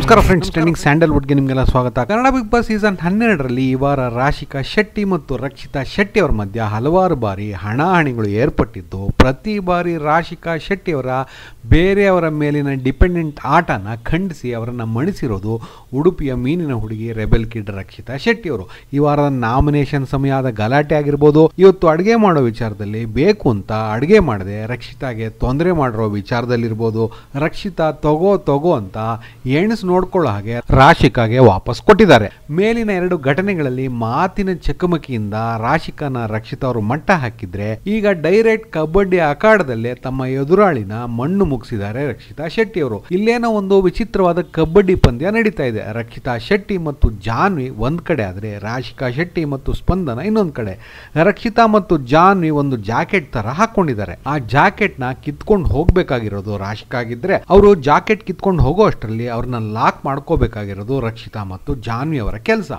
ನಮಸ್ಕಾರ friends, trending ಸ್ಯಾಂಡಲ್ವುಡ್ಗೆ ನಿಮಗೆಲ್ಲ ಸ್ವಾಗತ. ಕನ್ನಡ ಬಿಗ್ ಬಾಸ್ ಸೀಸನ್ 12ರಲ್ಲಿ ಈ ವಾರ ರಾಶಿಕಾ ಶೆಟ್ಟಿ ಮತ್ತು ರಕ್ಷಿತಾ ಶೆಟ್ಟಿ ಅವರ ಮಧ್ಯ ಹಲವಾರು ಬಾರಿ ಹಣಾಹಣಿಗಳು ಏರ್ಪಟ್ಟಿದ್ದು, ಪ್ರತಿ ಬಾರಿ ರಾಶಿಕಾ ಶೆಟ್ಟಿ ಅವರ ಬೇರೆಯವರ ಮೇಲಿನ ಡಿಪೆಂಡೆಂಟ್ ಆಟನ ಖಂಡಿಸಿ ಅವರನ್ನು ಮಣಿಸಿರೋದು ಉಡುಪಿಯ ಮೀನಿನ ಹುಡುಗಿ ರೆಬೆಲ್ ಕಿಡ್ ರಕ್ಷಿತಾ ಶೆಟ್ಟಿ ಅವರು. ಈ ವಾರದ ನಾಮಿನೇಷನ್ ಸಮಯದ ಗಲಾಟೆ ಆಗಿರ್ಬೋದು, ಇವತ್ತು ಅಡುಗೆ ಮಾಡೋ ವಿಚಾರದಲ್ಲಿ ಬೇಕು ಅಂತ ಅಡುಗೆ ಮಾಡದೆ ರಕ್ಷಿತಾಗೆ ತೊಂದರೆ ಮಾಡಿರೋ ವಿಚಾರದಲ್ಲಿರ್ಬೋದು, ರಕ್ಷಿತಾ ತಗೋ ಅಂತ ಎಣಿಸ್ ನೋಡ್ಕೊಳ್ಳೋ ಹಾಗೆ ರಾಶಿಕಾಗೆ ವಾಪಸ್ ಕೊಟ್ಟಿದ್ದಾರೆ. ಮೇಲಿನ ಎರಡು ಘಟನೆಗಳಲ್ಲಿ ಮಾತಿನ ಚಕಮಕಿಯಿಂದ ರಾಶಿಕಾನ ರಕ್ಷಿತಾ ಅವರು ಮಟ್ಟ ಹಾಕಿದ್ರೆ, ಈಗ ಡೈರೆಕ್ಟ್ ಕಬಡ್ಡಿ ಅಖಾಡದಲ್ಲೇ ತಮ್ಮ ಎದುರಾಳಿನ ಮಣ್ಣು ಮುಗಿಸಿದ್ದಾರೆ ರಕ್ಷಿತಾ ಶೆಟ್ಟಿ ಅವರು. ಇಲ್ಲೇನೋ ಒಂದು ವಿಚಿತ್ರವಾದ ಕಬಡ್ಡಿ ಪಂದ್ಯ ನಡೀತಾ ಇದೆ. ರಕ್ಷಿತಾ ಶೆಟ್ಟಿ ಮತ್ತು ಜಾನ್ವಿ ಒಂದ್ ಕಡೆ ಆದ್ರೆ, ರಾಶಿಕಾ ಶೆಟ್ಟಿ ಮತ್ತು ಸ್ಪಂದನ ಇನ್ನೊಂದ್ ಕಡೆ. ರಕ್ಷಿತಾ ಮತ್ತು ಜಾನ್ವಿ ಒಂದು ಜಾಕೆಟ್ ತರ ಹಾಕೊಂಡಿದ್ದಾರೆ. ಆ ಜಾಕೆಟ್ ನ ಕಿತ್ಕೊಂಡು ಹೋಗ್ಬೇಕಾಗಿರೋದು ರಾಶಿಕಾ ಆಗಿದ್ರೆ, ಅವರು ಜಾಕೆಟ್ ಕಿತ್ಕೊಂಡು ಹೋಗೋ ಅಷ್ಟರಲ್ಲಿ ಅವ್ರನ್ನ ಲಾಕ್ ಮಾಡ್ಕೋಬೇಕಾಗಿರೋದು ರಕ್ಷಿತಾ ಮತ್ತು ಜಾನ್ವಿ ಅವರ ಕೆಲಸ.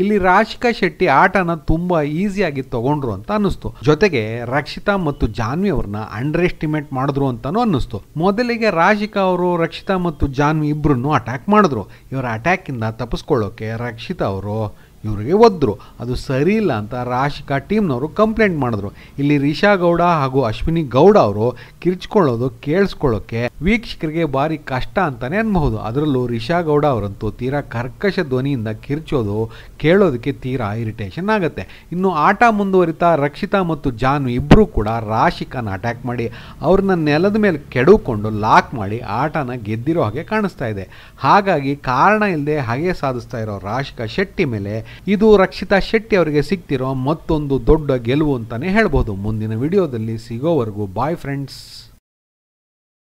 ಇಲ್ಲಿ ರಾಶಿಕಾ ಶೆಟ್ಟಿ ಆಟನ ತುಂಬಾ ಈಸಿಯಾಗಿ ತಗೊಂಡ್ರು ಅಂತ ಅನ್ನಿಸ್ತು. ಜೊತೆಗೆ ರಕ್ಷಿತಾ ಮತ್ತು ಜಾನ್ವಿ ಅವ್ರನ್ನ ಅಂಡರ್ ಎಸ್ಟಿಮೇಟ್ ಮಾಡಿದ್ರು ಅಂತಾನು ಅನ್ನಿಸ್ತು. ಮೊದಲಿಗೆ ರಾಶಿಕಾ ಅವರು ರಕ್ಷಿತಾ ಮತ್ತು ಜಾನ್ವಿ ಇಬ್ರನ್ನು ಅಟ್ಯಾಕ್ ಮಾಡಿದ್ರು. ಇವರ ಅಟ್ಯಾಕ್ ಇಂದ ತಪ್ಪಿಸ್ಕೊಳ್ಳೋಕೆ ರಕ್ಷಿತಾ ಅವರು ಇವರಿಗೆ ಒದ್ರು. ಅದು ಸರಿ ಇಲ್ಲ ಅಂತ ರಾಶಿಕಾ ಟೀಮ್ನವರು ಕಂಪ್ಲೇಂಟ್ ಮಾಡಿದ್ರು. ಇಲ್ಲಿ ರಿಷಾ ಗೌಡ ಹಾಗೂ ಅಶ್ವಿನಿ ಗೌಡ ಅವರು ಕಿರ್ಚ್ಕೊಳ್ಳೋದು ಕೇಳಿಸ್ಕೊಳ್ಳೋಕೆ ವೀಕ್ಷಕರಿಗೆ ಭಾರಿ ಕಷ್ಟ ಅಂತಾನೆ ಅನ್ಬಹುದು. ಅದರಲ್ಲೂ ರಿಷಾ ಗೌಡ ಅವರಂತೂ ತೀರಾ ಕರ್ಕಶ ಧ್ವನಿಯಿಂದ ಕಿರ್ಚೋದು ಕೇಳೋದಕ್ಕೆ ತೀರಾ ಇರಿಟೇಷನ್ ಆಗುತ್ತೆ. ಇನ್ನು ಆಟ ಮುಂದುವರಿತಾ ರಕ್ಷಿತಾ ಮತ್ತು ಜಾನ್ವಿ ಇಬ್ಬರು ಕೂಡ ರಾಶಿಕಾನ ಅಟ್ಯಾಕ್ ಮಾಡಿ ಅವ್ರನ್ನ ನೆಲದ ಮೇಲೆ ಕೆಡಕೊಂಡು ಲಾಕ್ ಮಾಡಿ ಆಟನ ಗೆದ್ದಿರೋ ಹಾಗೆ ಕಾಣಿಸ್ತಾ ಇದೆ. ಹಾಗಾಗಿ ಕಾರಣ ಇಲ್ಲದೆ ಹಾಗೆ ಸಾಧಿಸ್ತಾ ಇರೋ ರಾಶಿಕಾ ಶೆಟ್ಟಿ ಮೇಲೆ ಇದು ರಕ್ಷಿತಾ ಶೆಟ್ಟಿ ಅವರಿಗೆ ಸಿಗ್ತಿರೋ ಮತ್ತೊಂದು ದೊಡ್ಡ ಗೆಲುವು ಅಂತಾನೆ ಹೇಳ್ಬೋದು. ಮುಂದಿನ ವಿಡಿಯೋದಲ್ಲಿ ಸಿಗೋವರೆಗೂ ಬಾಯ್ ಫ್ರೆಂಡ್ಸ್.